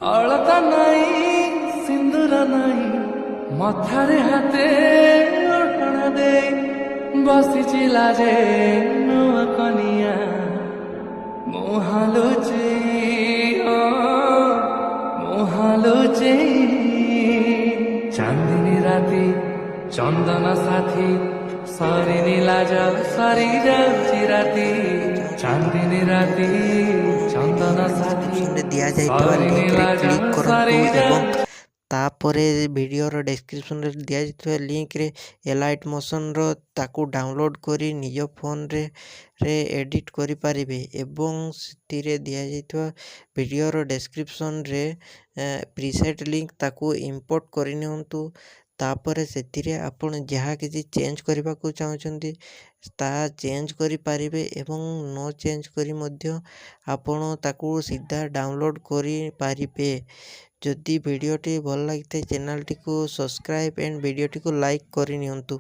ଅଳତା ନାଇଁ ସିନ୍ଦୁର ନାଇଁ ମଥାରେ ହାତେ ଓଢ଼ଣା ଦେଇ ବସିଛି ଲାଜେ ନୂଆ କନିଆ ମୁହାଁଲୁଛି ମୁହାଁଲୁଛି ଚାନ୍ଦିନୀ ରାତି ଚନ୍ଦନ ସାଥୀ ସରିନି ଲାଜ ସରି ଯାଉଛି ରାତି ଚାନ୍ଦିନୀ ରାତି ଚନ୍ଦନ ସାଥୀ ଦିଆଯାଇଥିବା ଲିଙ୍କରେ କ୍ଲିକ୍ କରନ୍ତୁ ଏବଂ ତାପରେ ଭିଡ଼ିଓର ଡେସ୍କ୍ରିପସନ୍ରେ ଦିଆଯାଇଥିବା ଲିଙ୍କରେ ଏଲାଇଟ୍ ମୋସନ୍ର ତାକୁ ଡାଉନଲୋଡ଼୍ କରି ନିଜ ଫୋନ୍ରେ ଏଡ଼ିଟ୍ କରିପାରିବେ ଏବଂ ସେଥିରେ ଦିଆଯାଇଥିବା ଭିଡ଼ିଓର ଡେସ୍କ୍ରିପସନ୍ରେ ପ୍ରିସେଟ୍ ଲିଙ୍କ ତାକୁ ଇମ୍ପୋର୍ଟ କରିନିଅନ୍ତୁ। ତାପରେ ସେଥିରେ ଆପଣ ଯାହା କିଛି ଚେଞ୍ଜ କରିବାକୁ ଚାହୁଁଛନ୍ତି ତାହା ଚେଞ୍ଜ କରିପାରିବେ ଏବଂ ନ ଚେଞ୍ଜ କରି ମଧ୍ୟ ଆପଣ ତାକୁ ସିଧା ଡାଉନଲୋଡ଼୍ କରିପାରିବେ। ଯଦି ଭିଡ଼ିଓଟି ଭଲ ଲାଗିଥାଏ ଚ୍ୟାନେଲଟିକୁ ସବସ୍କ୍ରାଇବ୍ ଏଣ୍ଡ ଭିଡ଼ିଓଟିକୁ ଲାଇକ୍ କରିନିଅନ୍ତୁ।